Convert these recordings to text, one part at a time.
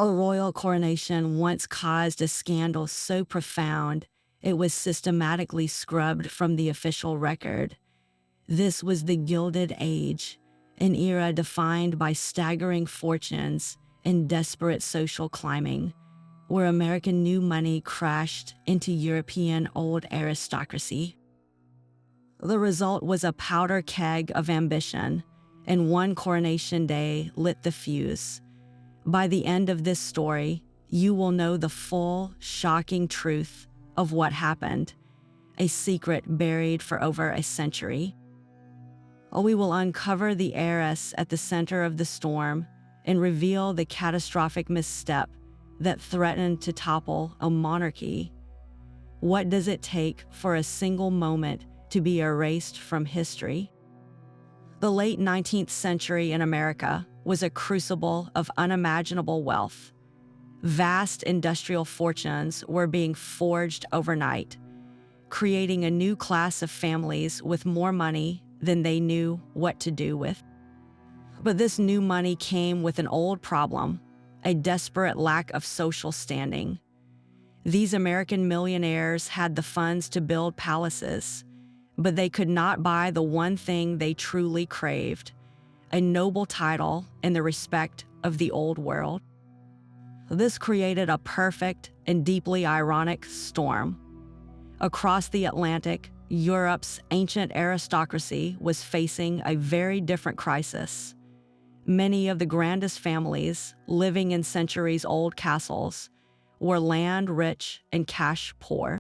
A royal coronation once caused a scandal so profound it was systematically scrubbed from the official record. This was the Gilded Age, an era defined by staggering fortunes and desperate social climbing, where American new money crashed into European old aristocracy. The result was a powder keg of ambition, and one coronation day lit the fuse. By the end of this story, you will know the full, shocking truth of what happened, a secret buried for over a century. We will uncover the heiress at the center of the storm and reveal the catastrophic misstep that threatened to topple a monarchy. What does it take for a single moment to be erased from history? The late 19th century in America was a crucible of unimaginable wealth. Vast industrial fortunes were being forged overnight, creating a new class of families with more money than they knew what to do with. But this new money came with an old problem, a desperate lack of social standing. These American millionaires had the funds to build palaces, but they could not buy the one thing they truly craved, a noble title and the respect of the old world. This created a perfect and deeply ironic storm. Across the Atlantic, Europe's ancient aristocracy was facing a very different crisis. Many of the grandest families, living in centuries-old castles, were land-rich and cash-poor.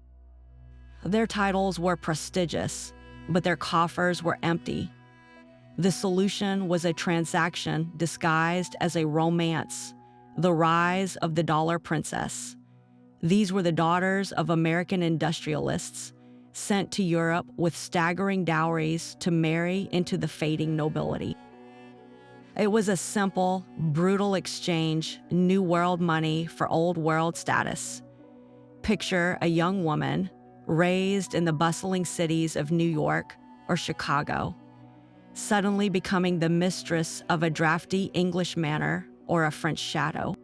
Their titles were prestigious, but their coffers were empty. The solution was a transaction disguised as a romance, the rise of the dollar princess. These were the daughters of American industrialists, sent to Europe with staggering dowries to marry into the fading nobility. It was a simple, brutal exchange, New World money for Old World status. Picture a young woman raised in the bustling cities of New York or Chicago, suddenly becoming the mistress of a drafty English manor or a French chateau.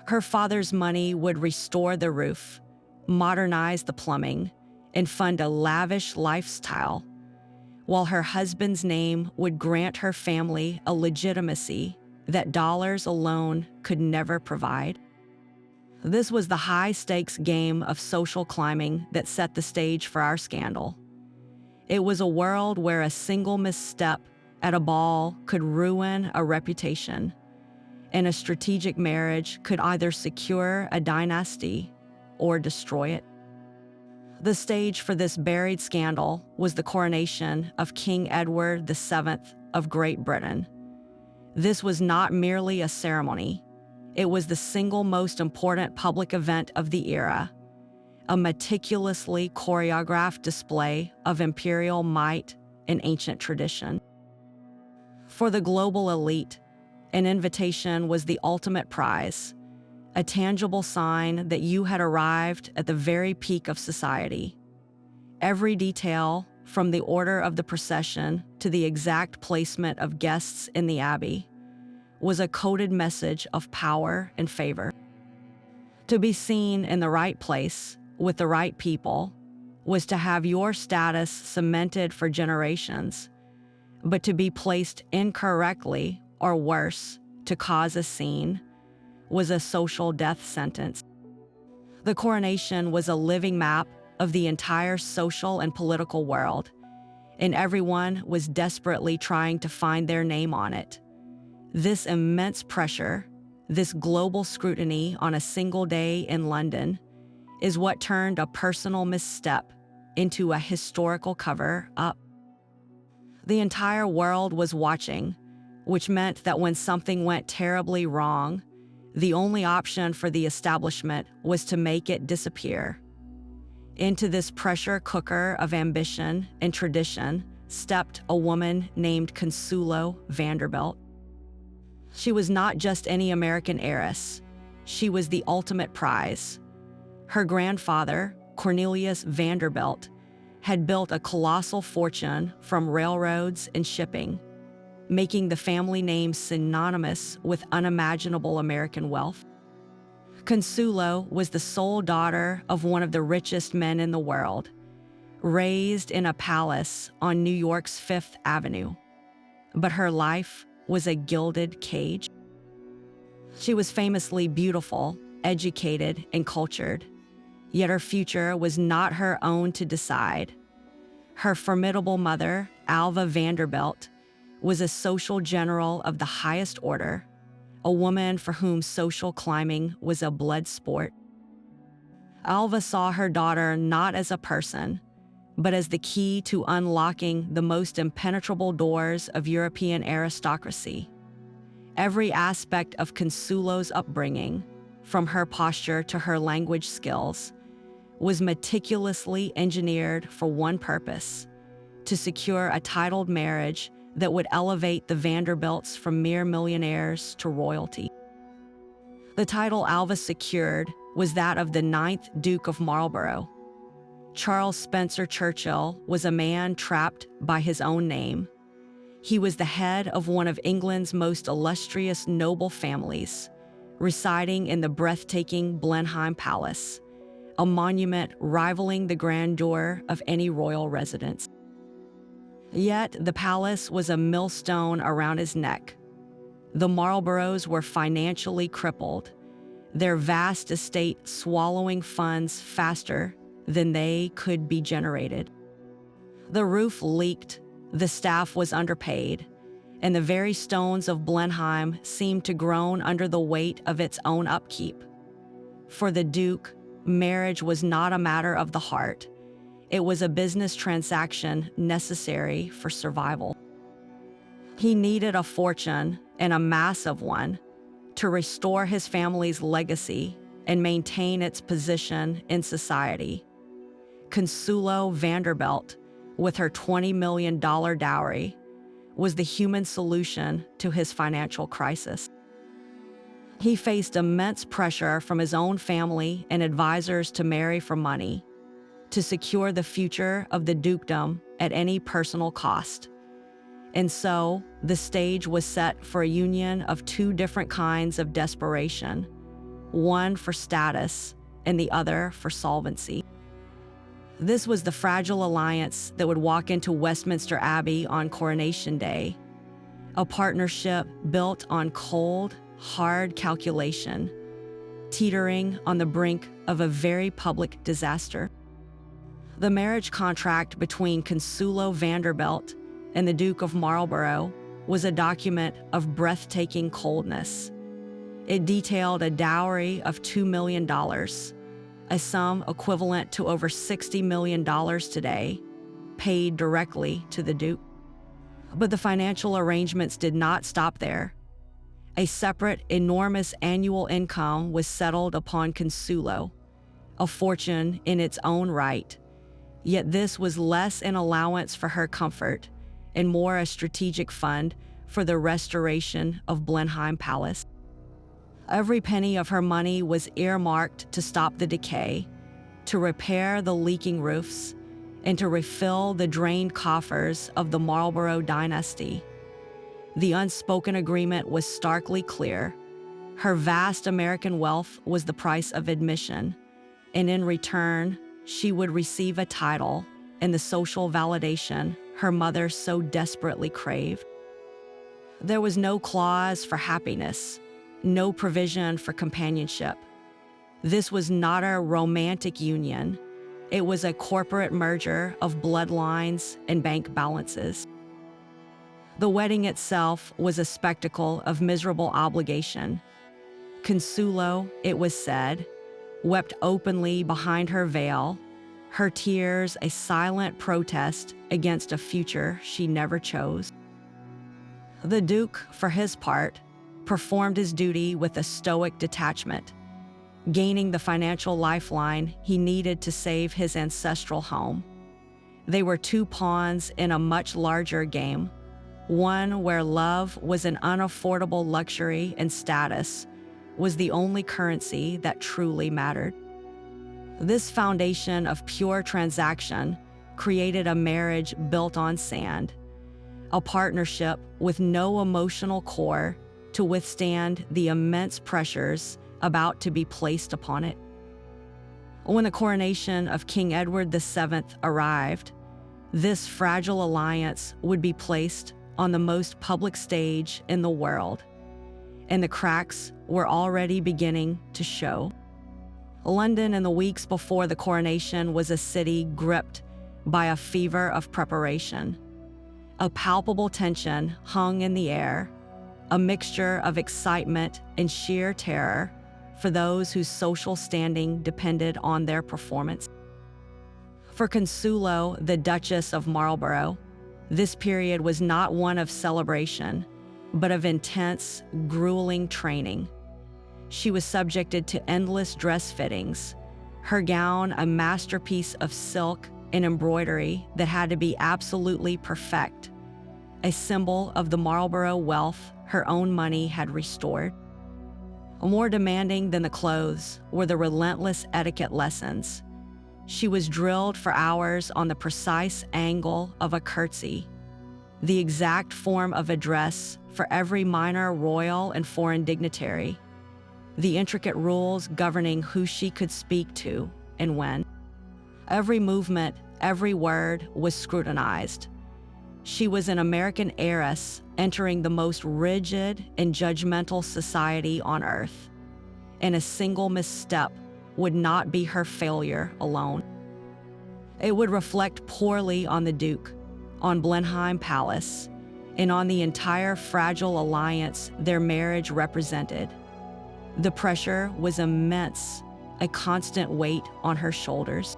Her father's money would restore the roof, modernize the plumbing, and fund a lavish lifestyle, while her husband's name would grant her family a legitimacy that dollars alone could never provide. This was the high-stakes game of social climbing that set the stage for our scandal. It was a world where a single misstep at a ball could ruin a reputation, and a strategic marriage could either secure a dynasty or destroy it. The stage for this buried scandal was the coronation of King Edward VII of Great Britain. This was not merely a ceremony. It was the single most important public event of the era, a meticulously choreographed display of imperial might and ancient tradition. For the global elite, an invitation was the ultimate prize, a tangible sign that you had arrived at the very peak of society. Every detail, from the order of the procession to the exact placement of guests in the abbey, was a coded message of power and favor. To be seen in the right place with the right people was to have your status cemented for generations, but to be placed incorrectly, or worse, to cause a scene, was a social death sentence. The coronation was a living map of the entire social and political world, and everyone was desperately trying to find their name on it. This immense pressure, this global scrutiny on a single day in London, is what turned a personal misstep into a historical cover-up. The entire world was watching, which meant that when something went terribly wrong, the only option for the establishment was to make it disappear. Into this pressure cooker of ambition and tradition stepped a woman named Consuelo Vanderbilt. She was not just any American heiress. She was the ultimate prize. Her grandfather, Cornelius Vanderbilt, had built a colossal fortune from railroads and shipping, making the family name synonymous with unimaginable American wealth. Consuelo was the sole daughter of one of the richest men in the world, raised in a palace on New York's Fifth Avenue. But her life was a gilded cage. She was famously beautiful, educated, and cultured, yet her future was not her own to decide. Her formidable mother, Alva Vanderbilt, was a social general of the highest order, a woman for whom social climbing was a blood sport. Alva saw her daughter not as a person, but as the key to unlocking the most impenetrable doors of European aristocracy. Every aspect of Consuelo's upbringing, from her posture to her language skills, was meticulously engineered for one purpose: to secure a titled marriage that would elevate the Vanderbilts from mere millionaires to royalty. The title Alva secured was that of the 9th Duke of Marlborough. Charles Spencer Churchill was a man trapped by his own name. He was the head of one of England's most illustrious noble families, residing in the breathtaking Blenheim Palace, a monument rivaling the grandeur of any royal residence. Yet the palace was a millstone around his neck. The Marlboroughs were financially crippled, their vast estate swallowing funds faster than they could be generated. The roof leaked, the staff was underpaid, and the very stones of Blenheim seemed to groan under the weight of its own upkeep. For the Duke, marriage was not a matter of the heart. It was a business transaction necessary for survival. He needed a fortune, and a massive one, to restore his family's legacy and maintain its position in society. Consuelo Vanderbilt, with her $20 million dowry, was the human solution to his financial crisis. He faced immense pressure from his own family and advisors to marry for money, to secure the future of the dukedom at any personal cost. And so, the stage was set for a union of two different kinds of desperation, one for status and the other for solvency. This was the fragile alliance that would walk into Westminster Abbey on Coronation Day, a partnership built on cold, hard calculation, teetering on the brink of a very public disaster. The marriage contract between Consuelo Vanderbilt and the Duke of Marlborough was a document of breathtaking coldness. It detailed a dowry of $2 million, a sum equivalent to over $60 million today, paid directly to the Duke. But the financial arrangements did not stop there. A separate, enormous annual income was settled upon Consuelo, a fortune in its own right. Yet this was less an allowance for her comfort and more a strategic fund for the restoration of Blenheim Palace. Every penny of her money was earmarked to stop the decay, to repair the leaking roofs, and to refill the drained coffers of the Marlborough dynasty. The unspoken agreement was starkly clear. Her vast American wealth was the price of admission, and in return, she would receive a title and the social validation her mother so desperately craved. There was no clause for happiness, no provision for companionship. This was not a romantic union. It was a corporate merger of bloodlines and bank balances. The wedding itself was a spectacle of miserable obligation. Consuelo, it was said, wept openly behind her veil, her tears a silent protest against a future she never chose. The Duke, for his part, performed his duty with a stoic detachment, gaining the financial lifeline he needed to save his ancestral home. They were two pawns in a much larger game, one where love was an unaffordable luxury and status was the only currency that truly mattered. This foundation of pure transaction created a marriage built on sand, a partnership with no emotional core to withstand the immense pressures about to be placed upon it. When the coronation of King Edward VII arrived, this fragile alliance would be placed on the most public stage in the world, and the cracks were already beginning to show. London in the weeks before the coronation was a city gripped by a fever of preparation. A palpable tension hung in the air, a mixture of excitement and sheer terror for those whose social standing depended on their performance. For Consuelo, the Duchess of Marlborough, this period was not one of celebration, but of intense, grueling training. She was subjected to endless dress fittings, her gown a masterpiece of silk and embroidery that had to be absolutely perfect, a symbol of the Marlborough wealth her own money had restored. More demanding than the clothes were the relentless etiquette lessons. She was drilled for hours on the precise angle of a curtsy, the exact form of address for every minor royal and foreign dignitary, the intricate rules governing who she could speak to and when. Every movement, every word was scrutinized. She was an American heiress entering the most rigid and judgmental society on earth, and a single misstep would not be her failure alone. It would reflect poorly on the Duke, on Blenheim Palace, and on the entire fragile alliance their marriage represented. The pressure was immense, a constant weight on her shoulders.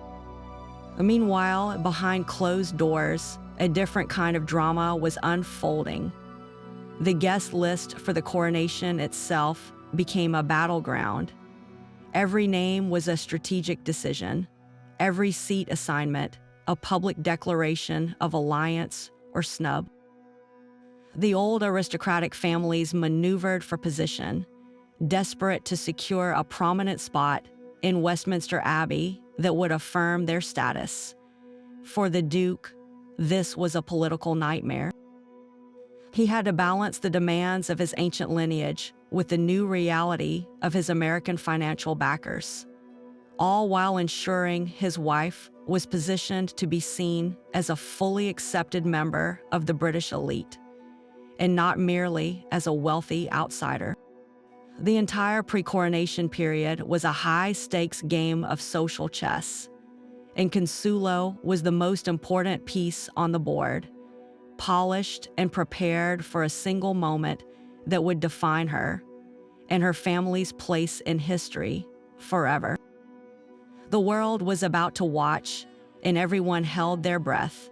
Meanwhile, behind closed doors, a different kind of drama was unfolding. The guest list for the coronation itself became a battleground. Every name was a strategic decision, every seat assignment a public declaration of alliance or snub. The old aristocratic families maneuvered for position, desperate to secure a prominent spot in Westminster Abbey that would affirm their status. For the Duke, this was a political nightmare. He had to balance the demands of his ancient lineage with the new reality of his American financial backers, all while ensuring his wife was positioned to be seen as a fully accepted member of the British elite, and not merely as a wealthy outsider. The entire pre-coronation period was a high-stakes game of social chess, and Consuelo was the most important piece on the board, polished and prepared for a single moment that would define her and her family's place in history forever. The world was about to watch, and everyone held their breath,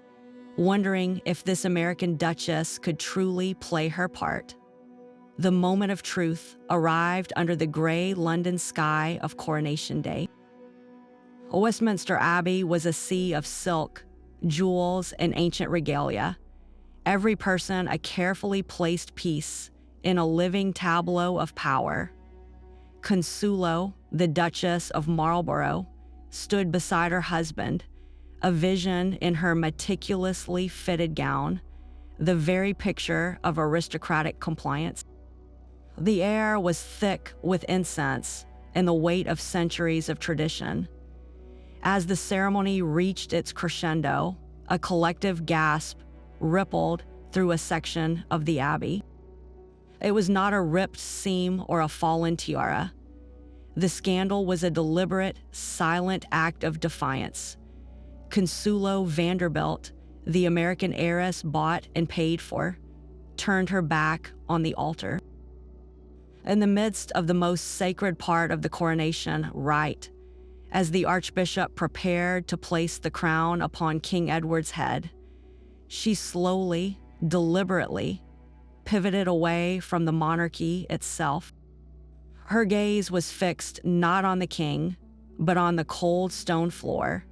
wondering if this American duchess could truly play her part. The moment of truth arrived under the gray London sky of Coronation Day. Westminster Abbey was a sea of silk, jewels, and ancient regalia, every person a carefully placed piece in a living tableau of power. Consuelo, the Duchess of Marlborough, stood beside her husband, a vision in her meticulously fitted gown, the very picture of aristocratic compliance. The air was thick with incense and the weight of centuries of tradition. As the ceremony reached its crescendo, a collective gasp rippled through a section of the abbey. It was not a ripped seam or a fallen tiara. The scandal was a deliberate, silent act of defiance. Consuelo Vanderbilt, the American heiress bought and paid for, turned her back on the altar. In the midst of the most sacred part of the coronation rite, as the Archbishop prepared to place the crown upon King Edward's head, she slowly, deliberately, pivoted away from the monarchy itself. Her gaze was fixed not on the king, but on the cold stone floor.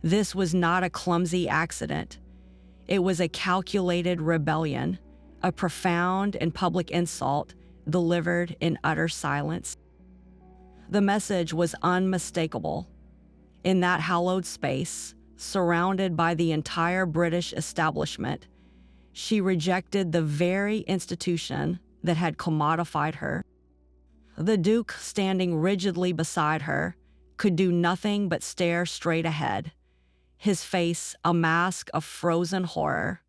This was not a clumsy accident. It was a calculated rebellion, a profound and public insult delivered in utter silence. The message was unmistakable. In that hallowed space, surrounded by the entire British establishment, she rejected the very institution that had commodified her. The Duke, standing rigidly beside her, could do nothing but stare straight ahead, his face a mask of frozen horror.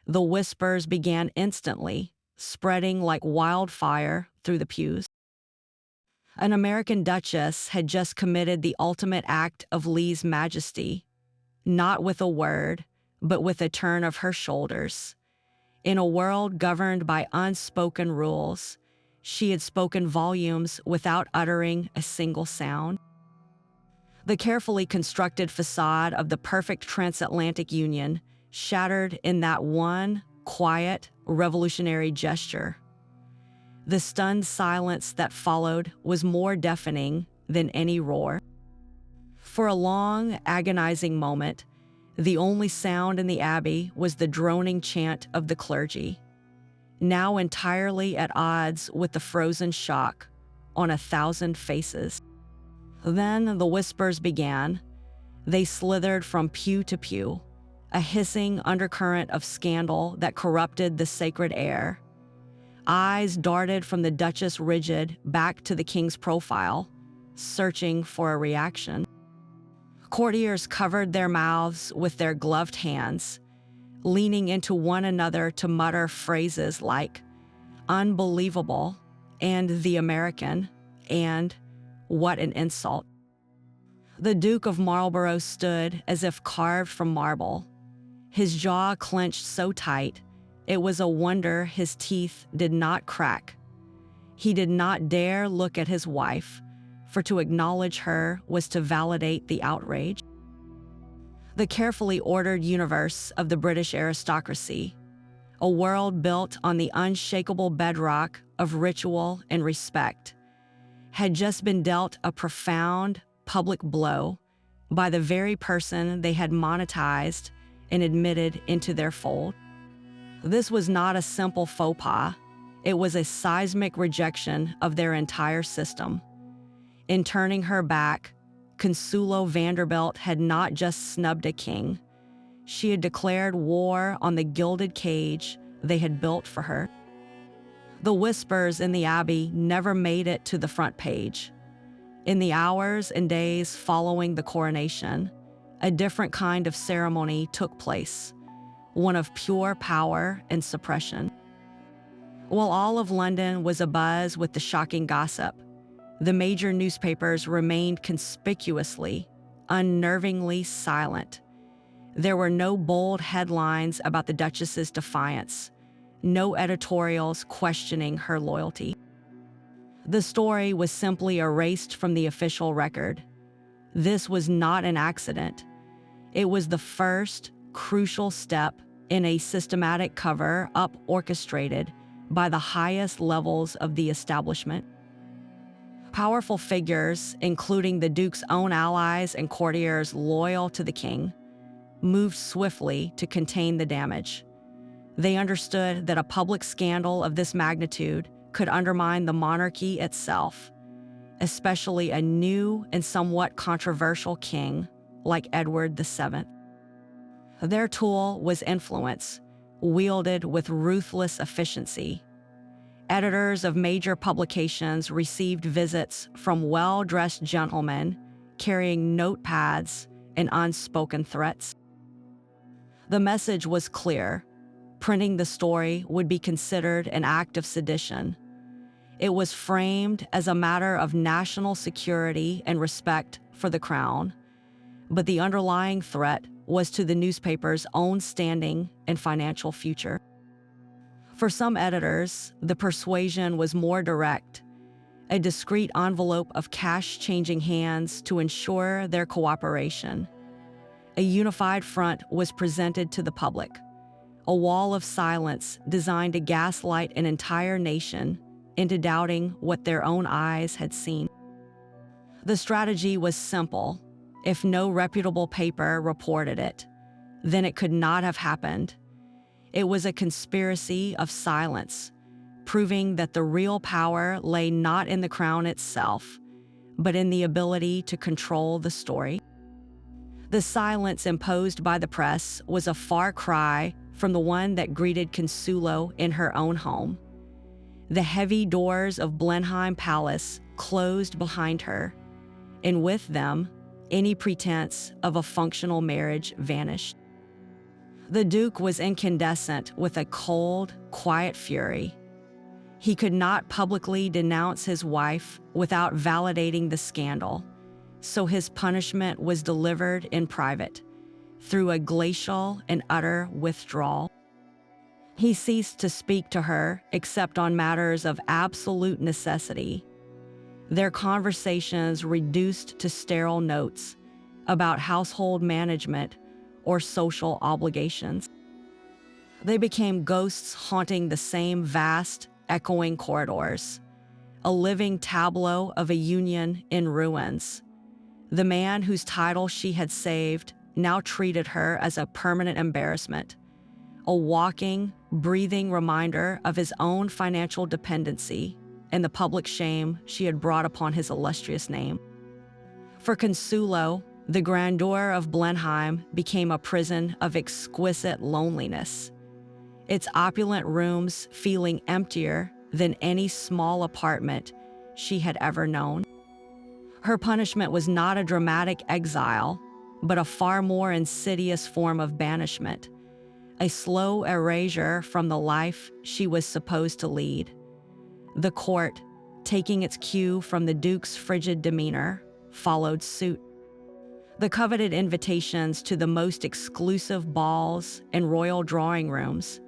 The whispers began instantly, spreading like wildfire through the pews. An American duchess had just committed the ultimate act of lese majesty, not with a word, but with a turn of her shoulders. In a world governed by unspoken rules, she had spoken volumes without uttering a single sound. The carefully constructed facade of the perfect transatlantic union shattered in that one quiet, revolutionary gesture. The stunned silence that followed was more deafening than any roar. For a long, agonizing moment, the only sound in the abbey was the droning chant of the clergy, now entirely at odds with the frozen shock on 1,000 faces. Then the whispers began. They slithered from pew to pew, a hissing undercurrent of scandal that corrupted the sacred air. Eyes darted from the Duchess rigid back to the king's profile, searching for a reaction. Courtiers covered their mouths with their gloved hands, leaning into one another to mutter phrases like "unbelievable" and "the American" and "what an insult." The Duke of Marlborough stood as if carved from marble, his jaw clenched so tight it was a wonder his teeth did not crack. He did not dare look at his wife, for to acknowledge her was to validate the outrage. The carefully ordered universe of the British aristocracy, a world built on the unshakable bedrock of ritual and respect, had just been dealt a profound public blow by the very person they had monetized and admitted into their fold. This was not a simple faux pas. It was a seismic rejection of their entire system. In turning her back, Consuelo Vanderbilt had not just snubbed a king. She had declared war on the gilded cage they had built for her. The whispers in the Abbey never made it to the front page. In the hours and days following the coronation, a different kind of ceremony took place, one of pure power and suppression. While all of London was abuzz with the shocking gossip, the major newspapers remained conspicuously, unnervingly silent. There were no bold headlines about the Duchess's defiance, no editorials questioning her loyalty. The story was simply erased from the official record. This was not an accident. It was the first crucial step in a systematic cover-up orchestrated by the highest levels of the establishment. Powerful figures, including the Duke's own allies and courtiers loyal to the king, moved swiftly to contain the damage. They understood that a public scandal of this magnitude could undermine the monarchy itself, especially a new and somewhat controversial king like Edward VII. Their tool was influence, wielded with ruthless efficiency. Editors of major publications received visits from well-dressed gentlemen carrying notepads and unspoken threats. The message was clear. Printing the story would be considered an act of sedition. It was framed as a matter of national security and respect for the crown, but the underlying threat was to the newspaper's own standing and financial future. For some editors, the persuasion was more direct, a discreet envelope of cash changing hands to ensure their cooperation. A unified front was presented to the public, a wall of silence designed to gaslight an entire nation into doubting what their own eyes had seen. The strategy was simple. If no reputable paper reported it, then it could not have happened. It was a conspiracy of silence, proving that the real power lay not in the crown itself, but in the ability to control the story. The silence imposed by the press was a far cry from the one that greeted Consuelo in her own home. The heavy doors of Blenheim Palace closed behind her, and with them, any pretense of a functional marriage vanished. The Duke was incandescent with a cold, quiet fury. He could not publicly denounce his wife without validating the scandal, so his punishment was delivered in private, through a glacial and utter withdrawal. He ceased to speak to her except on matters of absolute necessity. Their conversations reduced to sterile notes about household management or social obligations. They became ghosts haunting the same vast, echoing corridors, a living tableau of a union in ruins. The man whose title she had saved now treated her as a permanent embarrassment, a walking, breathing reminder of his own financial dependency and the public shame she had brought upon his illustrious name. For Consuelo, the grandeur of Blenheim became a prison of exquisite loneliness, its opulent rooms feeling emptier than any small apartment she had ever known. Her punishment was not a dramatic exile, but a far more insidious form of banishment, a slow erasure from the life she was supposed to lead. The court, taking its cue from the Duke's frigid demeanor, followed suit. The coveted invitations to the most exclusive balls and royal drawing rooms,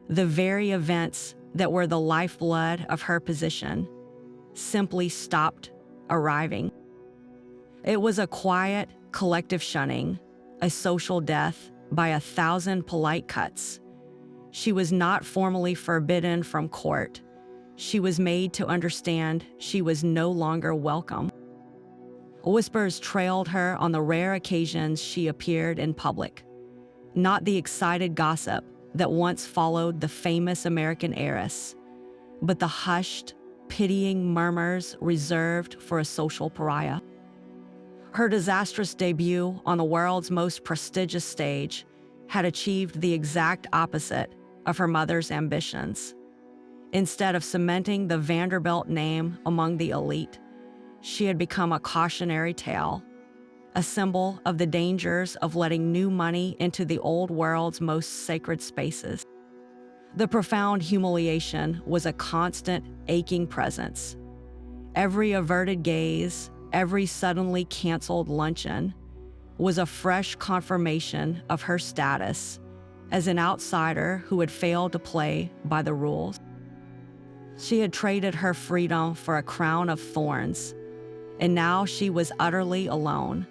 the very events that were the lifeblood of her position, simply stopped arriving. It was a quiet, collective shunning, a social death by 1,000 polite cuts. She was not formally forbidden from court. She was made to understand she was no longer welcome. Whispers trailed her on the rare occasions she appeared in public, not the excited gossip that once followed the famous American heiress, but the hushed, pitying murmurs reserved for a social pariah. Her disastrous debut on the world's most prestigious stage had achieved the exact opposite of her mother's ambitions. Instead of cementing the Vanderbilt name among the elite, she had become a cautionary tale, a symbol of the dangers of letting new money into the old world's most sacred spaces. The profound humiliation was a constant, aching presence. Every averted gaze, every suddenly canceled luncheon, was a fresh confirmation of her status as an outsider who had failed to play by the rules. She had traded her freedom for a crown of thorns, and now she was utterly alone,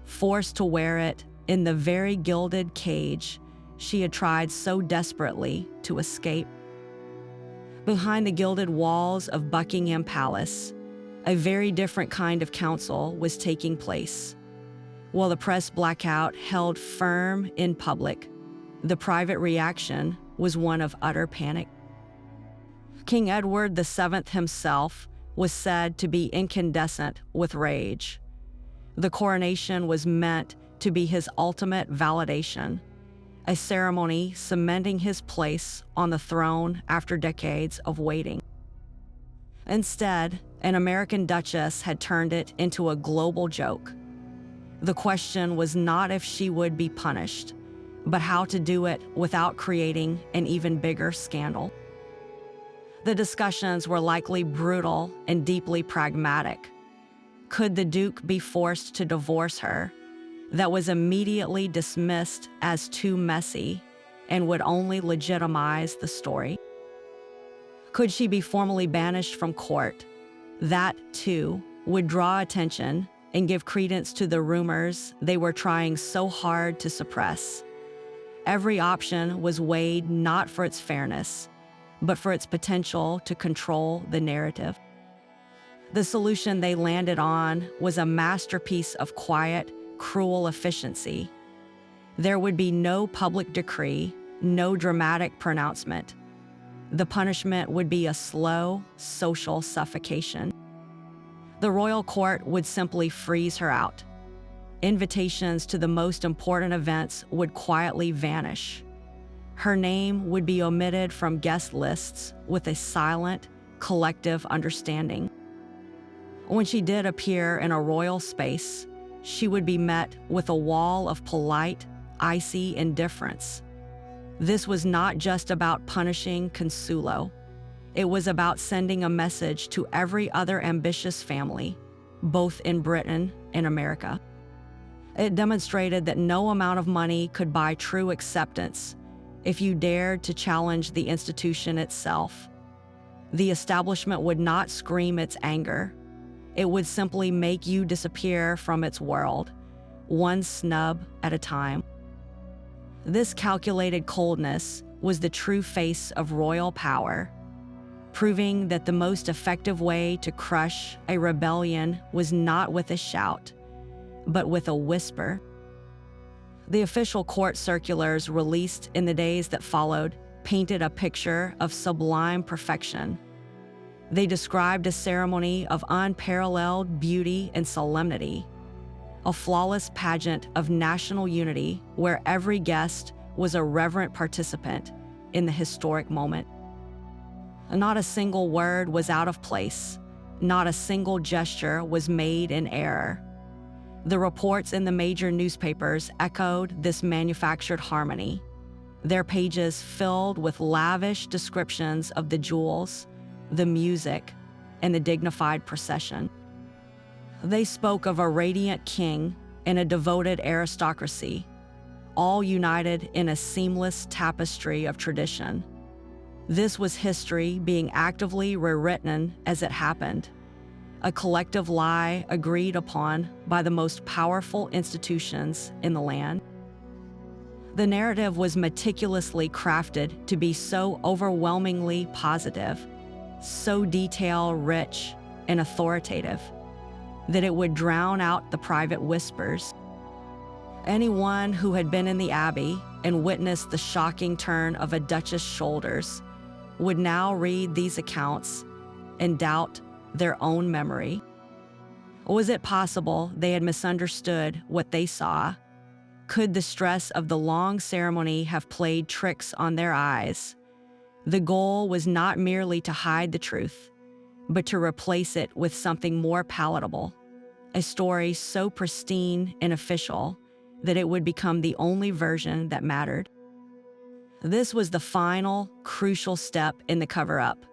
forced to wear it in the very gilded cage she had tried so desperately to escape. Behind the gilded walls of Buckingham Palace, a very different kind of council was taking place. While the press blackout held firm in public, the private reaction was one of utter panic. King Edward VII himself was said to be incandescent with rage. The coronation was meant to be his ultimate validation, a ceremony cementing his place on the throne after decades of waiting. Instead, an American duchess had turned it into a global joke. The question was not if she would be punished, but how to do it without creating an even bigger scandal. The discussions were likely brutal and deeply pragmatic. Could the Duke be forced to divorce her? That was immediately dismissed as too messy and would only legitimize the story. Could she be formally banished from court? That, too, would draw attention and give credence to the rumors they were trying so hard to suppress. Every option was weighed not for its fairness, but for its potential to control the narrative. The solution they landed on was a masterpiece of quiet, cruel efficiency. There would be no public decree, no dramatic pronouncement. The punishment would be a slow, social suffocation. The royal court would simply freeze her out. Invitations to the most important events would quietly vanish. Her name would be omitted from guest lists with a silent, collective understanding. When she did appear in a royal space, she would be met with a wall of polite, icy indifference. This was not just about punishing Consuelo. It was about sending a message to every other ambitious family, both in Britain and America. It demonstrated that no amount of money could buy true acceptance if you dared to challenge the institution itself. The establishment would not scream its anger. It would simply make you disappear from its world, one snub at a time. This calculated coldness was the true face of royal power, proving that the most effective way to crush a rebellion was not with a shout, but with a whisper. The official court circulars released in the days that followed painted a picture of sublime perfection. They described a ceremony of unparalleled beauty and solemnity, a flawless pageant of national unity where every guest was a reverent participant in the historic moment. Not a single word was out of place. Not a single gesture was made in error. The reports in the major newspapers echoed this manufactured harmony, their pages filled with lavish descriptions of the jewels, the music, and the dignified procession. They spoke of a radiant king and a devoted aristocracy, all united in a seamless tapestry of tradition. This was history being actively rewritten as it happened, a collective lie agreed upon by the most powerful institutions in the land. The narrative was meticulously crafted to be so overwhelmingly positive, so detail-rich and authoritative, that it would drown out the private whispers. Anyone who had been in the Abbey and witnessed the shocking turn of a duchess' shoulders would now read these accounts and doubt their own memory. Was it possible they had misunderstood what they saw? Could the stress of the long ceremony have played tricks on their eyes? The goal was not merely to hide the truth, but to replace it with something more palatable, a story so pristine and official that it would become the only version that mattered. This was the final, crucial step in the cover-up,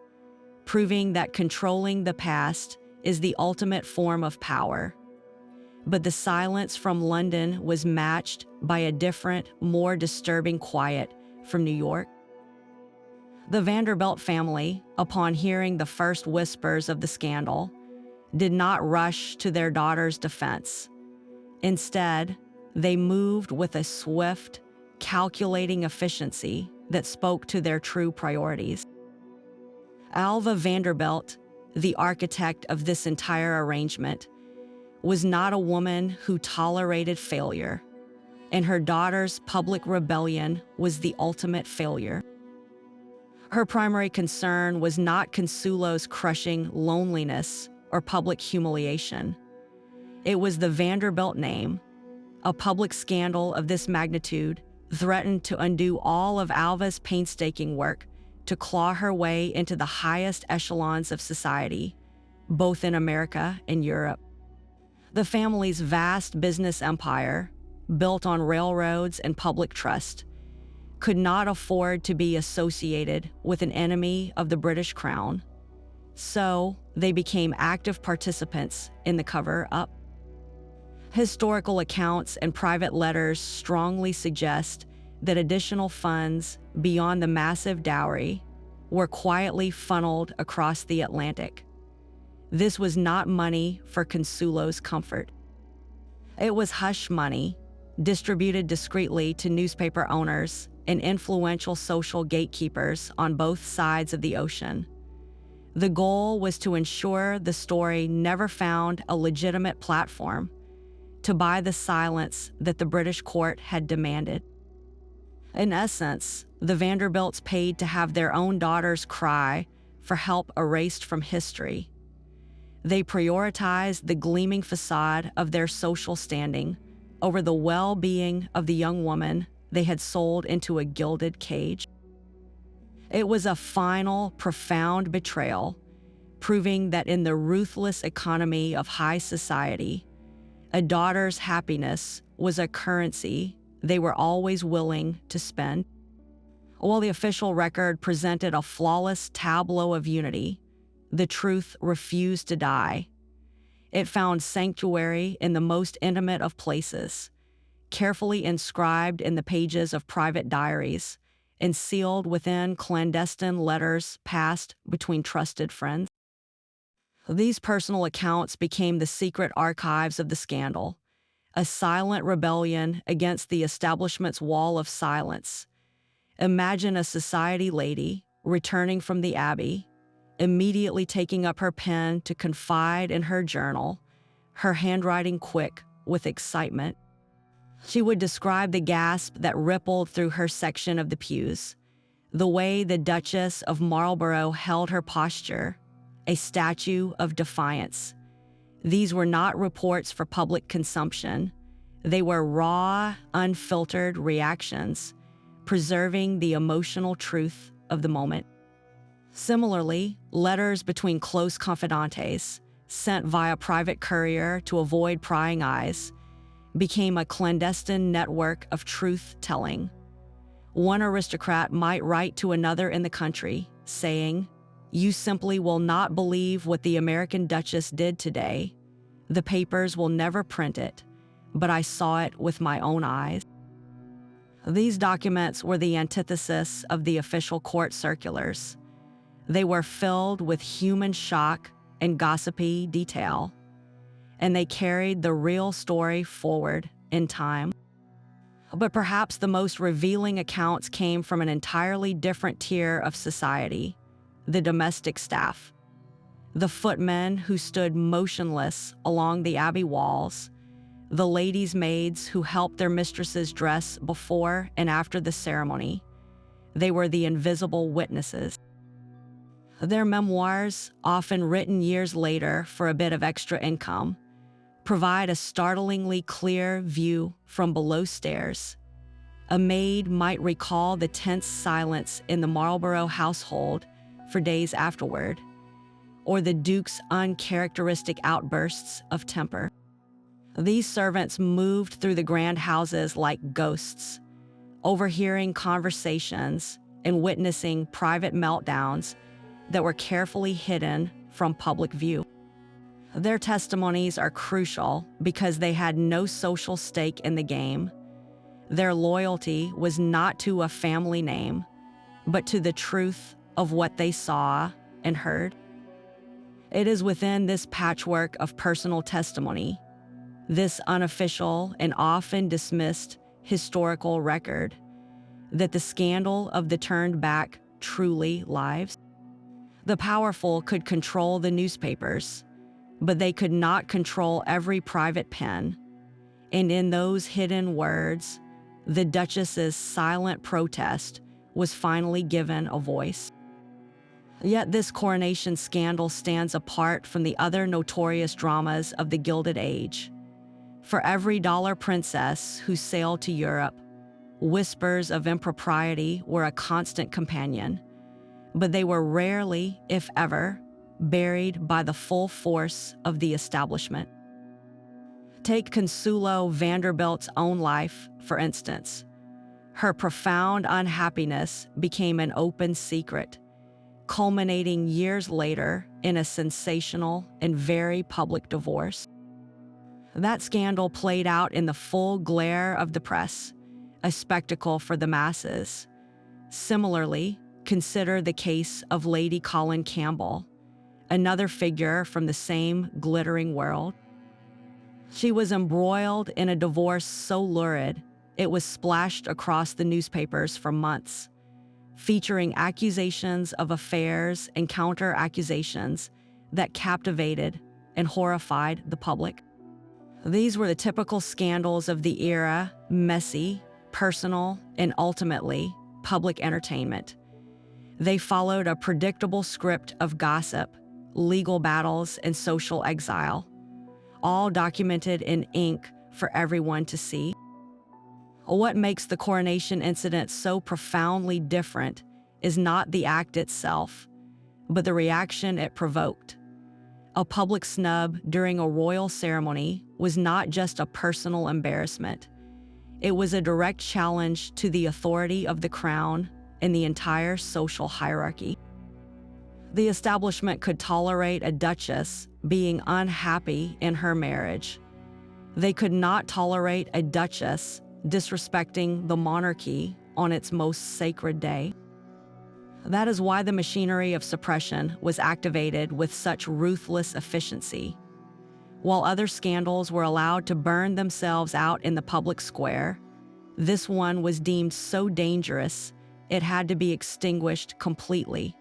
proving that controlling the past is the ultimate form of power. But the silence from London was matched by a different, more disturbing quiet from New York. The Vanderbilt family, upon hearing the first whispers of the scandal, did not rush to their daughter's defense. Instead, they moved with a swift, calculating efficiency that spoke to their true priorities. Alva Vanderbilt, the architect of this entire arrangement, was not a woman who tolerated failure, and her daughter's public rebellion was the ultimate failure. Her primary concern was not Consuelo's crushing loneliness or public humiliation. It was the Vanderbilt name. A public scandal of this magnitude threatened to undo all of Alva's painstaking work to claw her way into the highest echelons of society, both in America and Europe. The family's vast business empire, built on railroads and public trust, could not afford to be associated with an enemy of the British crown. So they became active participants in the cover-up. Historical accounts and private letters strongly suggest that additional funds beyond the massive dowry were quietly funneled across the Atlantic. This was not money for Consuelo's comfort. It was hush money, distributed discreetly to newspaper owners and influential social gatekeepers on both sides of the ocean. The goal was to ensure the story never found a legitimate platform, to buy the silence that the British court had demanded. In essence, the Vanderbilts paid to have their own daughters cry for help erased from history. They prioritized the gleaming facade of their social standing over the well-being of the young woman they had sold into a gilded cage. It was a final, profound betrayal proving that in the ruthless economy of high society, a daughter's happiness was a currency they were always willing to spend. While the official record presented a flawless tableau of unity, the truth refused to die. It found sanctuary in the most intimate of places, carefully inscribed in the pages of private diaries and sealed within clandestine letters passed between trusted friends. These personal accounts became the secret archives of the scandal, a silent rebellion against the establishment's wall of silence. Imagine a society lady returning from the Abbey, immediately taking up her pen to confide in her journal, her handwriting quick with excitement. She would describe the gasp that rippled through her section of the pews, the way the Duchess of Marlborough held her posture, a statue of defiance. These were not reports for public consumption. They were raw, unfiltered reactions, preserving the emotional truth of the moment. Similarly, letters between close confidantes, sent via private courier to avoid prying eyes, became a clandestine network of truth-telling. One aristocrat might write to another in the country, saying, "You simply will not believe what the American Duchess did today. The papers will never print it, but I saw it with my own eyes." These documents were the antithesis of the official court circulars. They were filled with human shock and gossipy detail, and they carried the real story forward in time. But perhaps the most revealing accounts came from an entirely different tier of society, the domestic staff. The footmen who stood motionless along the abbey walls, the ladies' maids who helped their mistresses dress before and after the ceremony. They were the invisible witnesses. Their memoirs, often written years later for a bit of extra income, provide a startlingly clear view from below stairs. A maid might recall the tense silence in the Marlborough household for days afterward, or the Duke's uncharacteristic outbursts of temper. These servants moved through the grand houses like ghosts, overhearing conversations and witnessing private meltdowns that were carefully hidden from public view. Their testimonies are crucial because they had no social stake in the game. Their loyalty was not to a family name, but to the truth of what they saw and heard. It is within this patchwork of personal testimony, this unofficial and often dismissed historical record, that the scandal of the turned back truly lives. The powerful could control the newspapers, but they could not control every private pen. And in those hidden words, the Duchess's silent protest was finally given a voice. Yet this coronation scandal stands apart from the other notorious dramas of the Gilded Age. For every dollar princess who sailed to Europe, whispers of impropriety were a constant companion, but they were rarely, if ever, buried by the full force of the establishment. Take Consuelo Vanderbilt's own life, for instance. Her profound unhappiness became an open secret, culminating years later in a sensational and very public divorce. That scandal played out in the full glare of the press, a spectacle for the masses. Similarly, consider the case of Lady Colin Campbell, another figure from the same glittering world. She was embroiled in a divorce so lurid it was splashed across the newspapers for months, featuring accusations of affairs and counter-accusations that captivated and horrified the public. These were the typical scandals of the era, messy, personal, and ultimately public entertainment. They followed a predictable script of gossip, legal battles, and social exile, all documented in ink for everyone to see. What makes the coronation incident so profoundly different is not the act itself, but the reaction it provoked. A public snub during a royal ceremony was not just a personal embarrassment. It was a direct challenge to the authority of the crown and the entire social hierarchy. The establishment could tolerate a duchess being unhappy in her marriage. They could not tolerate a duchess disrespecting the monarchy on its most sacred day. That is why the machinery of suppression was activated with such ruthless efficiency. While other scandals were allowed to burn themselves out in the public square, this one was deemed so dangerous it had to be extinguished completely,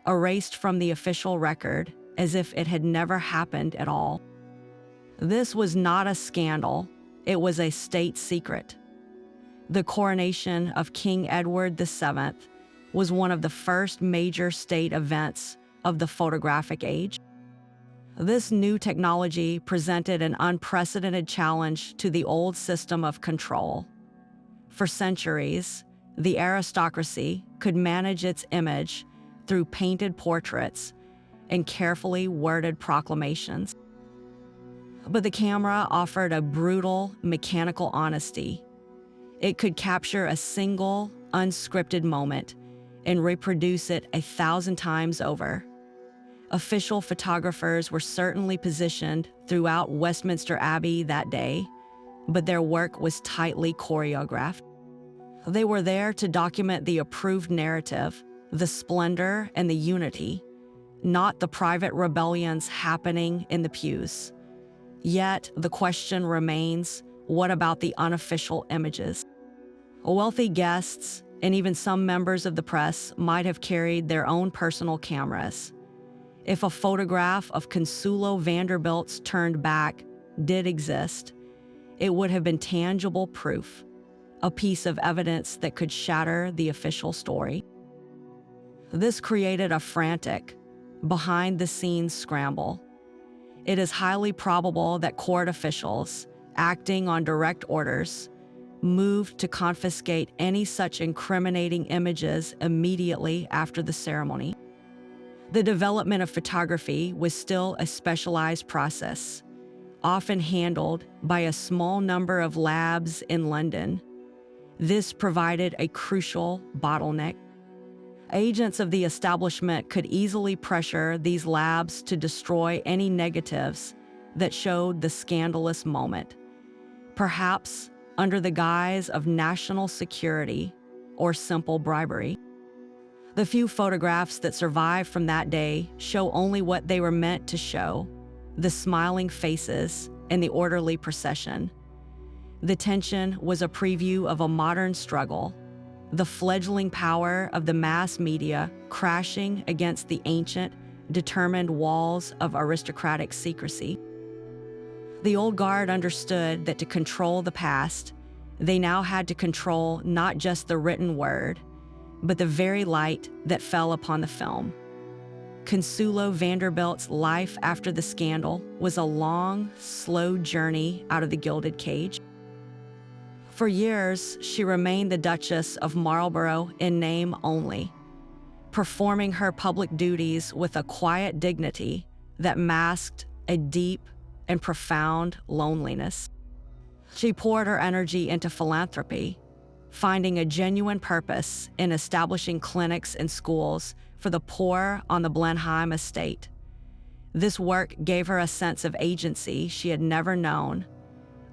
erased from the official record as if it had never happened at all. This was not a scandal, it was a state secret. The coronation of King Edward VII was one of the first major state events of the photographic age. This new technology presented an unprecedented challenge to the old system of control. For centuries, the aristocracy could manage its image through painted portraits and carefully worded proclamations. But the camera offered a brutal, mechanical honesty. It could capture a single, unscripted moment and reproduce it 1,000 times over. Official photographers were certainly positioned throughout Westminster Abbey that day, but their work was tightly choreographed. They were there to document the approved narrative, the splendor and the unity, not the private rebellions happening in the pews. Yet, the question remains, what about the unofficial images? Wealthy guests, and even some members of the press, might have carried their own personal cameras. If a photograph of Consuelo Vanderbilt's turned back did exist, it would have been tangible proof, a piece of evidence that could shatter the official story. This created a frantic, behind-the-scenes scramble. It is highly probable that court officials, acting on direct orders, moved to confiscate any such incriminating images immediately after the ceremony. The development of photography was still a specialized process, often handled by a small number of labs in London. This provided a crucial bottleneck. Agents of the establishment could easily pressure these labs to destroy any negatives that showed the scandalous moment, perhaps under the guise of national security or simple bribery. The few photographs that survive from that day show only what they were meant to show: the smiling faces and the orderly procession. The tension was a preview of a modern struggle, the fledgling power of the mass media crashing against the ancient, determined walls of aristocratic secrecy. The old guard understood that to control the past, they now had to control not just the written word, but the very light that fell upon the film. Consuelo Vanderbilt's life after the scandal was a long, slow journey out of the gilded cage. For years, she remained the Duchess of Marlborough in name only, performing her public duties with a quiet dignity that masked a deep and profound loneliness. She poured her energy into philanthropy, finding a genuine purpose in establishing clinics and schools for the poor on the Blenheim estate. This work gave her a sense of agency she had never known,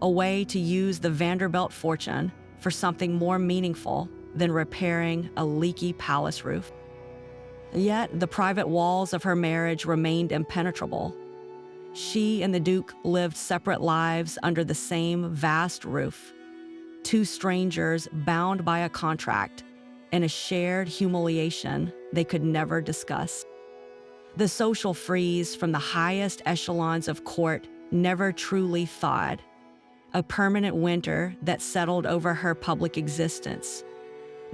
a way to use the Vanderbilt fortune for something more meaningful than repairing a leaky palace roof. Yet, the private walls of her marriage remained impenetrable. She and the Duke lived separate lives under the same vast roof, two strangers bound by a contract and a shared humiliation they could never discuss. The social freeze from the highest echelons of court never truly thawed, a permanent winter that settled over her public existence.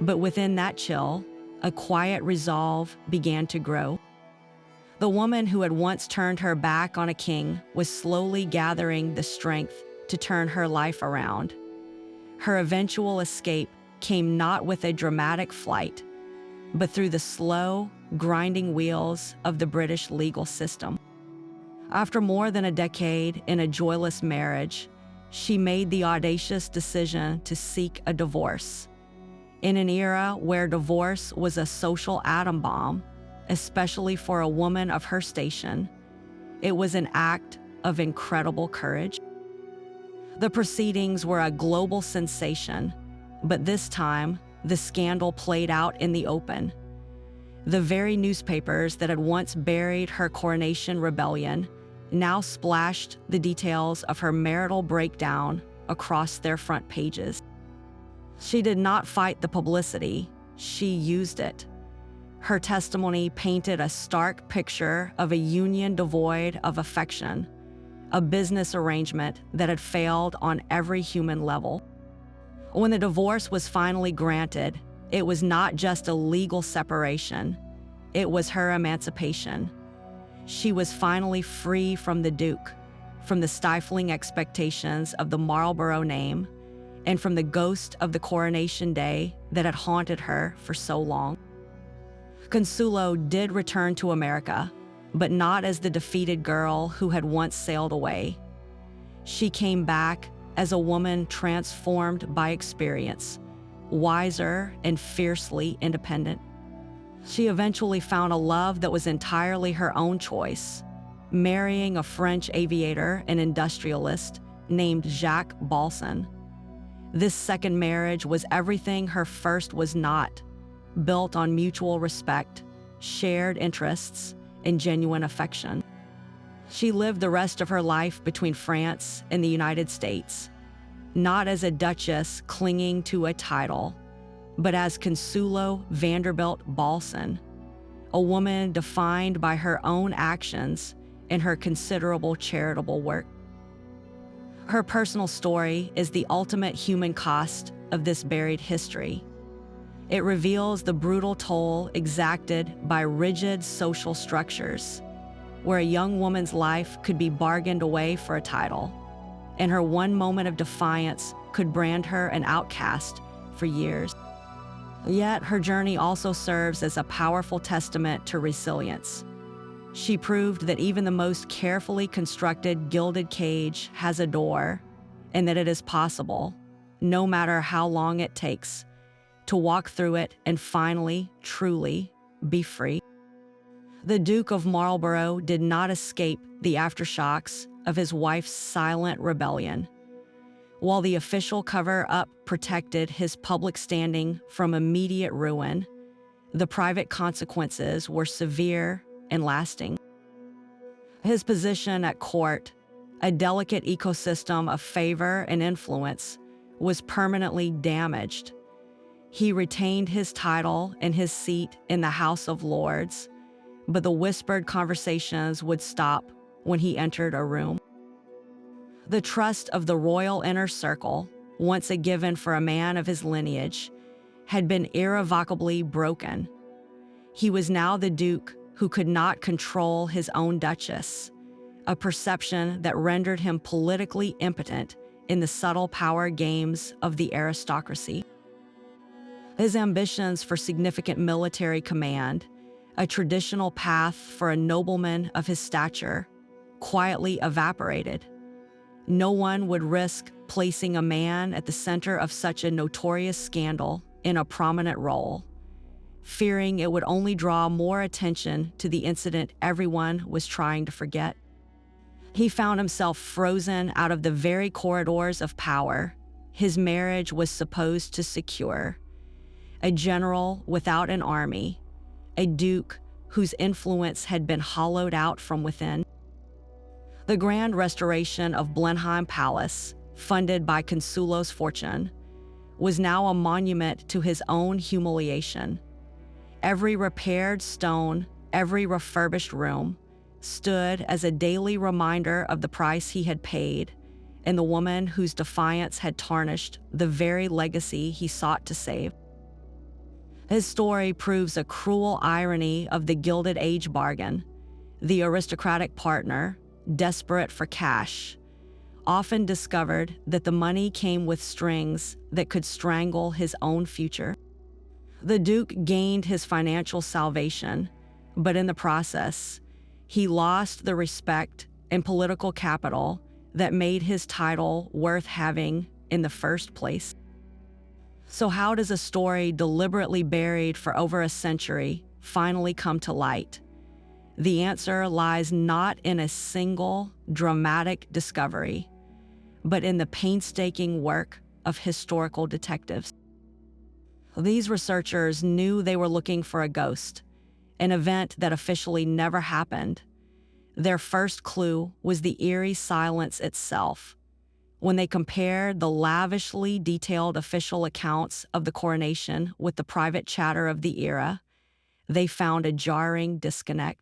But within that chill, a quiet resolve began to grow. The woman who had once turned her back on a king was slowly gathering the strength to turn her life around. Her eventual escape came not with a dramatic flight, but through the slow, grinding wheels of the British legal system. After more than a decade in a joyless marriage, she made the audacious decision to seek a divorce. In an era where divorce was a social atom bomb, especially for a woman of her station, it was an act of incredible courage. The proceedings were a global sensation, but this time, the scandal played out in the open. The very newspapers that had once buried her coronation rebellion now splashed the details of her marital breakdown across their front pages. She did not fight the publicity, she used it. Her testimony painted a stark picture of a union devoid of affection, a business arrangement that had failed on every human level. When the divorce was finally granted, it was not just a legal separation, it was her emancipation. She was finally free from the Duke, from the stifling expectations of the Marlborough name, and from the ghost of the coronation day that had haunted her for so long. Consuelo did return to America, but not as the defeated girl who had once sailed away. She came back as a woman transformed by experience, wiser and fiercely independent. She eventually found a love that was entirely her own choice, marrying a French aviator and industrialist named Jacques Balsan. This second marriage was everything her first was not, built on mutual respect, shared interests, and genuine affection. She lived the rest of her life between France and the United States, not as a duchess clinging to a title, but as Consuelo Vanderbilt Balsan, a woman defined by her own actions and her considerable charitable work. Her personal story is the ultimate human cost of this buried history. It reveals the brutal toll exacted by rigid social structures, where a young woman's life could be bargained away for a title, and her one moment of defiance could brand her an outcast for years. Yet her journey also serves as a powerful testament to resilience. She proved that even the most carefully constructed gilded cage has a door, and that it is possible, no matter how long it takes, to walk through it and finally, truly, be free. The Duke of Marlborough did not escape the aftershocks of his wife's silent rebellion. While the official cover-up protected his public standing from immediate ruin, the private consequences were severe and lasting. His position at court, a delicate ecosystem of favor and influence, was permanently damaged. He retained his title and his seat in the House of Lords, but the whispered conversations would stop when he entered a room. The trust of the royal inner circle, once a given for a man of his lineage, had been irrevocably broken. He was now the Duke who could not control his own Duchess, a perception that rendered him politically impotent in the subtle power games of the aristocracy. His ambitions for significant military command, a traditional path for a nobleman of his stature, quietly evaporated. No one would risk placing a man at the center of such a notorious scandal in a prominent role, fearing it would only draw more attention to the incident everyone was trying to forget. He found himself frozen out of the very corridors of power his marriage was supposed to secure. A general without an army, a duke whose influence had been hollowed out from within. The grand restoration of Blenheim Palace, funded by Consuelo's fortune, was now a monument to his own humiliation. Every repaired stone, every refurbished room, stood as a daily reminder of the price he had paid and the woman whose defiance had tarnished the very legacy he sought to save. His story proves a cruel irony of the Gilded Age bargain. The aristocratic partner, desperate for cash, often discovered that the money came with strings that could strangle his own future. The Duke gained his financial salvation, but in the process, he lost the respect and political capital that made his title worth having in the first place. So how does a story deliberately buried for over a century finally come to light? The answer lies not in a single dramatic discovery, but in the painstaking work of historical detectives. These researchers knew they were looking for a ghost, an event that officially never happened. Their first clue was the eerie silence itself. When they compared the lavishly detailed official accounts of the coronation with the private chatter of the era, they found a jarring disconnect.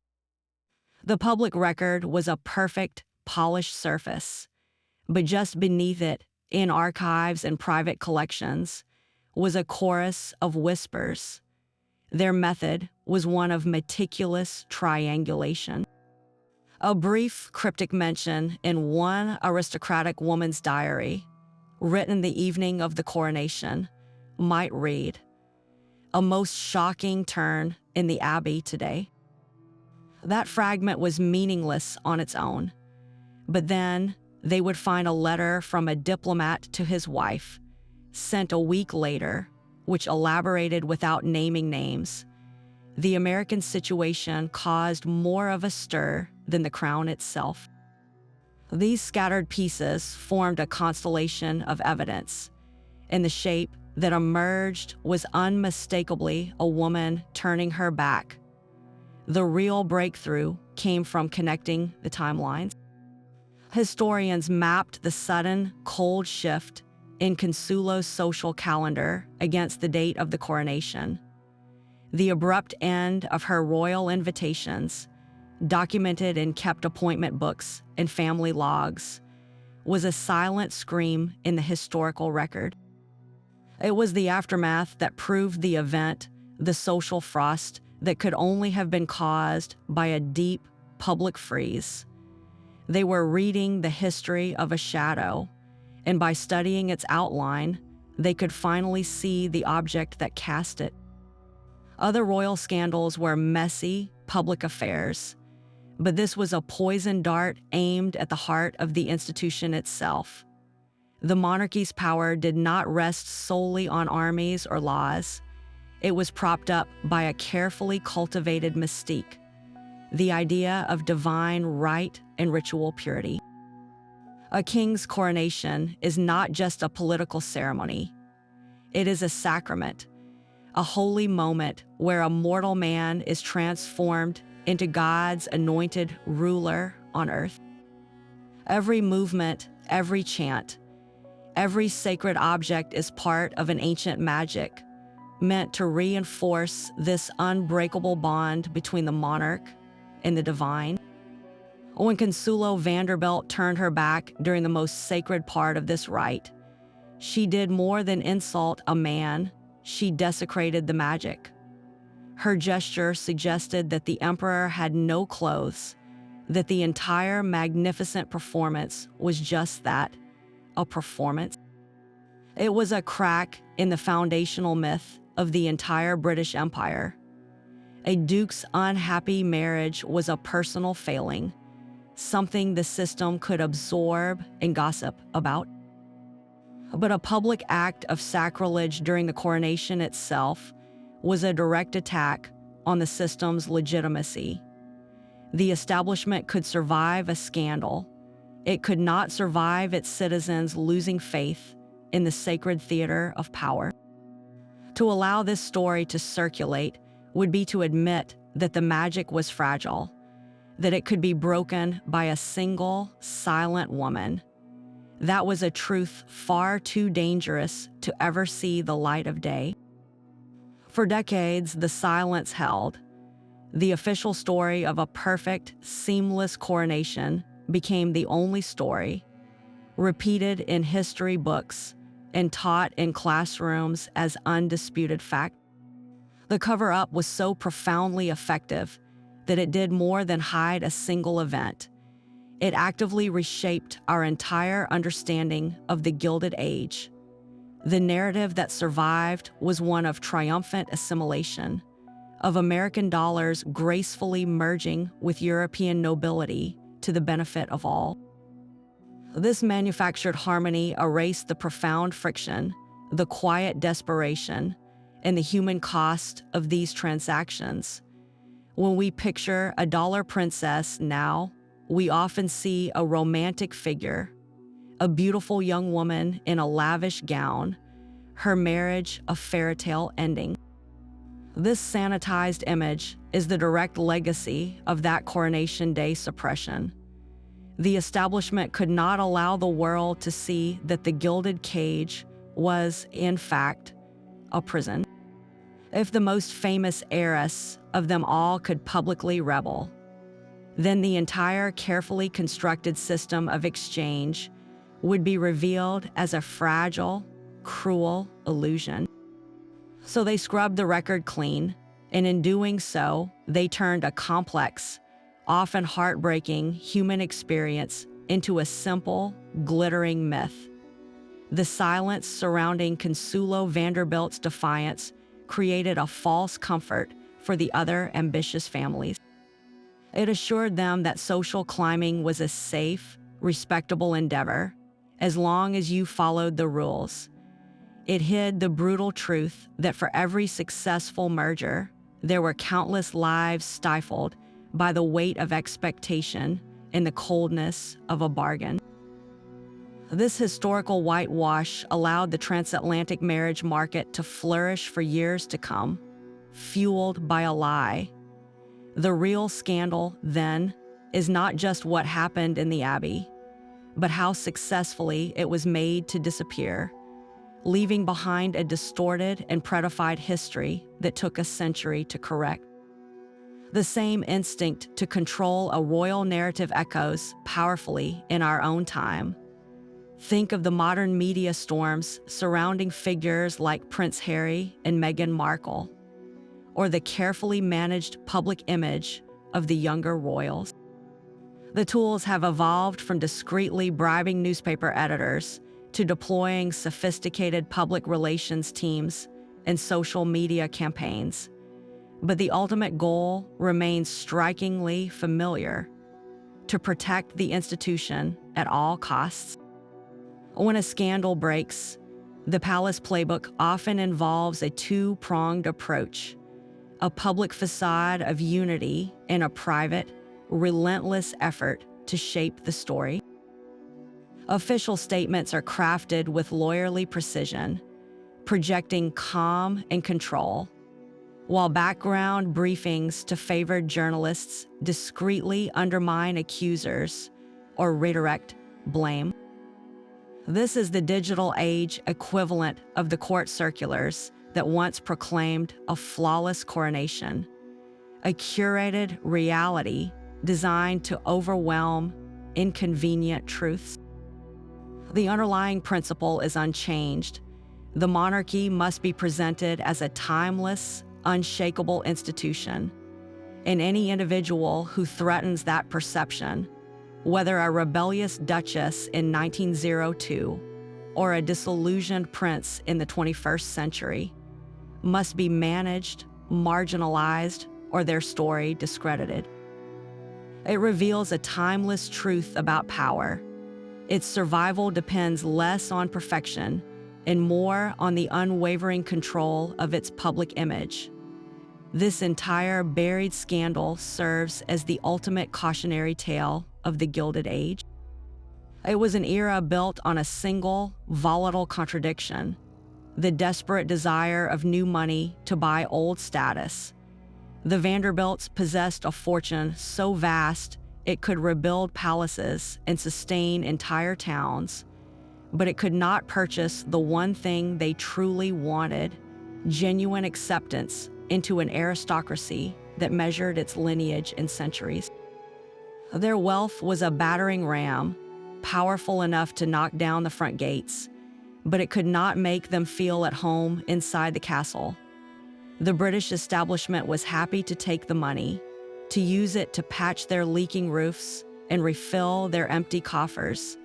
The public record was a perfect, polished surface, but just beneath it, in archives and private collections, was a chorus of whispers. Their method was one of meticulous triangulation. A brief cryptic mention in one aristocratic woman's diary, written the evening of the coronation, might read, "A most shocking turn in the Abbey today." That fragment was meaningless on its own, but then they would find a letter from a diplomat to his wife, sent a week later, which elaborated without naming names. The American situation caused more of a stir than the crown itself. These scattered pieces formed a constellation of evidence, and the shape that emerged was unmistakably a woman turning her back. The real breakthrough came from connecting the timelines. Historians mapped the sudden, cold shift in Consuelo's social calendar against the date of the coronation. The abrupt end of her royal invitations, documented in kept appointment books and family logs, was a silent scream in the historical record. It was the aftermath that proved the event, the social frost that could only have been caused by a deep public freeze. They were reading the history of a shadow, and by studying its outline, they could finally see the object that cast it. Other royal scandals were messy public affairs, but this was a poison dart aimed at the heart of the institution itself. The monarchy's power did not rest solely on armies or laws. It was propped up by a carefully cultivated mystique, the idea of divine right and ritual purity. A king's coronation is not just a political ceremony. It is a sacrament, a holy moment where a mortal man is transformed into God's anointed ruler on earth. Every movement, every chant, every sacred object is part of an ancient magic, meant to reinforce this unbreakable bond between the monarch and the divine. When Consuelo Vanderbilt turned her back during the most sacred part of this rite, she did more than insult a man, she desecrated the magic. Her gesture suggested that the emperor had no clothes, that the entire magnificent performance was just that, a performance. It was a crack in the foundational myth of the entire British Empire. A duke's unhappy marriage was a personal failing, something the system could absorb and gossip about. But a public act of sacrilege during the coronation itself was a direct attack on the system's legitimacy. The establishment could survive a scandal. It could not survive its citizens losing faith in the sacred theater of power. To allow this story to circulate would be to admit that the magic was fragile, that it could be broken by a single, silent woman. That was a truth far too dangerous to ever see the light of day. For decades, the silence held. The official story of a perfect, seamless coronation became the only story, repeated in history books and taught in classrooms as undisputed fact. The cover-up was so profoundly effective that it did more than hide a single event. It actively reshaped our entire understanding of the Gilded Age. The narrative that survived was one of triumphant assimilation, of American dollars gracefully merging with European nobility to the benefit of all. This manufactured harmony erased the profound friction, the quiet desperation, and the human cost of these transactions. When we picture a dollar princess now, we often see a romantic figure, a beautiful young woman in a lavish gown, her marriage a fairy tale ending. This sanitized image is the direct legacy of that Coronation Day suppression. The establishment could not allow the world to see that the gilded cage was, in fact, a prison. If the most famous heiress of them all could publicly rebel, then the entire carefully constructed system of exchange would be revealed as a fragile, cruel illusion. So they scrubbed the record clean, and in doing so, they turned a complex, often heartbreaking human experience into a simple, glittering myth. The silence surrounding Consuelo Vanderbilt's defiance created a false comfort for the other ambitious families. It assured them that social climbing was a safe, respectable endeavor, as long as you followed the rules. It hid the brutal truth that for every successful merger, there were countless lives stifled by the weight of expectation and the coldness of a bargain. This historical whitewash allowed the transatlantic marriage market to flourish for years to come, fueled by a lie. The real scandal, then, is not just what happened in the Abbey, but how successfully it was made to disappear, leaving behind a distorted and predified history that took a century to correct. The same instinct to control a royal narrative echoes powerfully in our own time. Think of the modern media storms surrounding figures like Prince Harry and Meghan Markle, or the carefully managed public image of the younger royals. The tools have evolved from discreetly bribing newspaper editors to deploying sophisticated public relations teams and social media campaigns. But the ultimate goal remains strikingly familiar: to protect the institution at all costs. When a scandal breaks, the palace playbook often involves a two-pronged approach: a public facade of unity and a private, relentless effort to shape the story. Official statements are crafted with lawyerly precision, projecting calm and control, while background briefings to favored journalists discreetly undermine accusers or redirect blame. This is the digital age equivalent of the court circulars that once proclaimed a flawless coronation, a curated reality designed to overwhelm inconvenient truths. The underlying principle is unchanged. The monarchy must be presented as a timeless, unshakable institution, and any individual who threatens that perception, whether a rebellious duchess in 1902 or a disillusioned prince in the 21st century, must be managed, marginalized, or their story discredited. It reveals a timeless truth about power. Its survival depends less on perfection and more on the unwavering control of its public image. This entire buried scandal serves as the ultimate cautionary tale of the Gilded Age. It was an era built on a single, volatile contradiction: the desperate desire of new money to buy old status. The Vanderbilts possessed a fortune so vast it could rebuild palaces and sustain entire towns, but it could not purchase the one thing they truly wanted: genuine acceptance into an aristocracy that measured its lineage in centuries. Their wealth was a battering ram, powerful enough to knock down the front gates, but it could not make them feel at home inside the castle. The British establishment was happy to take the money, to use it to patch their leaking roofs and refill their empty coffers,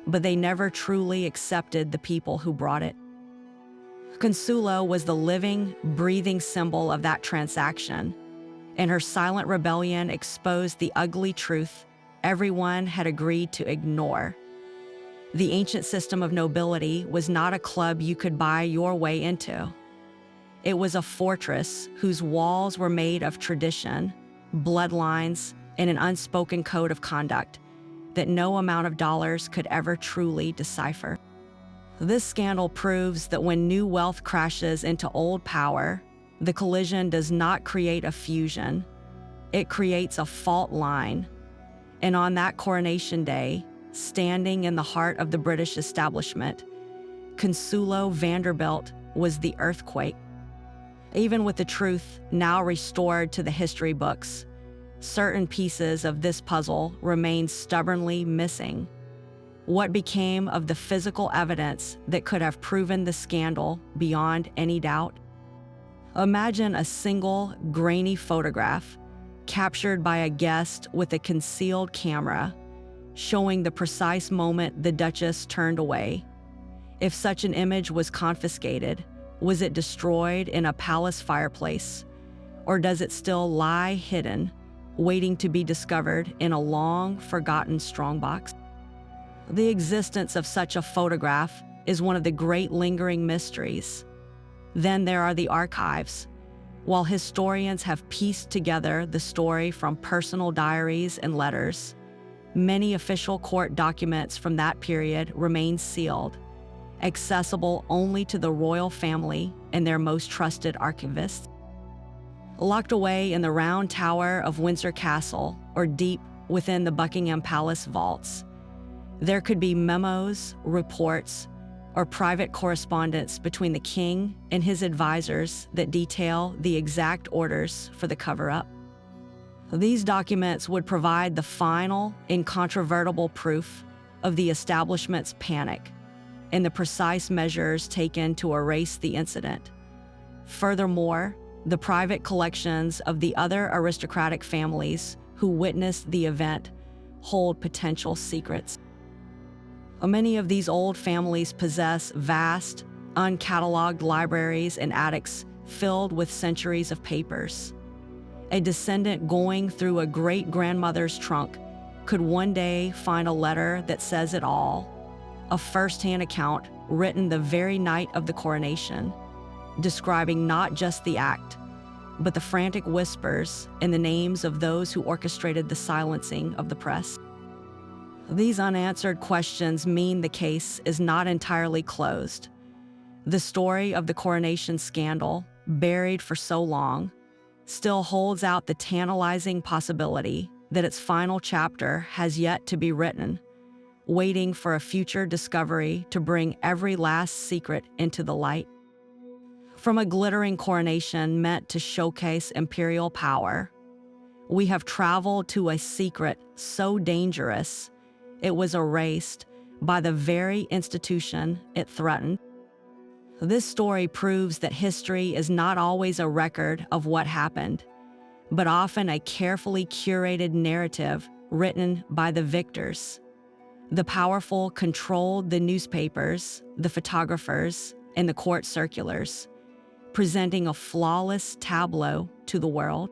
but they never truly accepted the people who brought it. Consuelo was the living, breathing symbol of that transaction, and her silent rebellion exposed the ugly truth everyone had agreed to ignore. The ancient system of nobility was not a club you could buy your way into. It was a fortress whose walls were made of tradition, bloodlines, and an unspoken code of conduct that no amount of dollars could ever truly decipher. This scandal proves that when new wealth crashes into old power, the collision does not create a fusion, it creates a fault line. And on that coronation day, standing in the heart of the British establishment, Consuelo Vanderbilt was the earthquake. Even with the truth now restored to the history books, certain pieces of this puzzle remain stubbornly missing. What became of the physical evidence that could have proven the scandal beyond any doubt? Imagine a single, grainy photograph captured by a guest with a concealed camera, showing the precise moment the Duchess turned away. If such an image was confiscated, was it destroyed in a palace fireplace, or does it still lie hidden, waiting to be discovered in a long-forgotten strongbox? The existence of such a photograph is one of the great lingering mysteries. Then there are the archives. While historians have pieced together the story from personal diaries and letters, many official court documents from that period remain sealed, accessible only to the royal family and their most trusted archivists. Locked away in the round tower of Windsor Castle or deep within the Buckingham Palace vaults, there could be memos, reports, or private correspondence between the king and his advisors that detail the exact orders for the cover-up. These documents would provide the final, incontrovertible proof of the establishment's panic and the precise measures taken to erase the incident. Furthermore, the private collections of the other aristocratic families who witnessed the event hold potential secrets. Many of these old families possess vast, uncatalogued libraries and attics filled with centuries of papers. A descendant going through a great-grandmother's trunk could one day find a letter that says it all, a first-hand account written the very night of the coronation, describing not just the act, but the frantic whispers and the names of those who orchestrated the silencing of the press. These unanswered questions mean the case is not entirely closed. The story of the coronation scandal, buried for so long, still holds out the tantalizing possibility that its final chapter has yet to be written, waiting for a future discovery to bring every last secret into the light. From a glittering coronation meant to showcase imperial power, we have traveled to a secret so dangerous it was erased by the very institution it threatened. This story proves that history is not always a record of what happened, but often a carefully curated narrative written by the victors. The powerful controlled the newspapers, the photographers, and the court circulars, presenting a flawless tableau to the world.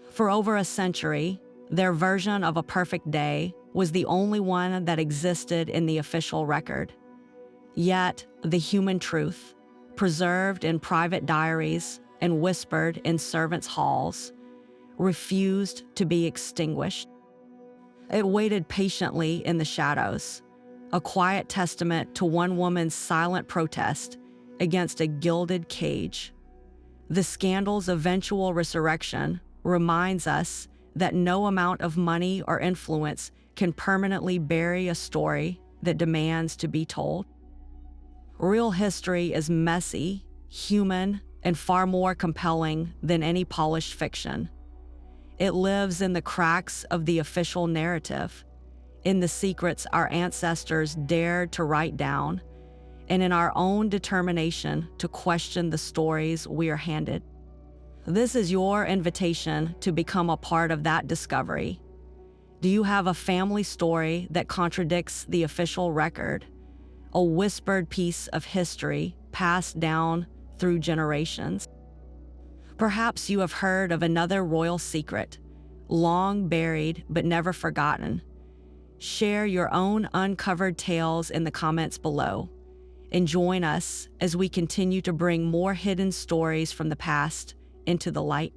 For over a century, their version of a perfect day was the only one that existed in the official record. Yet, the human truth, preserved in private diaries and whispered in servants' halls, refused to be extinguished. It waited patiently in the shadows, a quiet testament to one woman's silent protest against a gilded cage. The scandal's eventual resurrection reminds us that no amount of money or influence can permanently bury a story that demands to be told. Real history is messy, human, and far more compelling than any polished fiction. It lives in the cracks of the official narrative, in the secrets our ancestors dared to write down, and in our own determination to question the stories we are handed. This is your invitation to become a part of that discovery. Do you have a family story that contradicts the official record? A whispered piece of history passed down through generations. Perhaps you have heard of another royal secret, long buried but never forgotten. Share your own uncovered tales in the comments below, and join us as we continue to bring more hidden stories from the past into the light.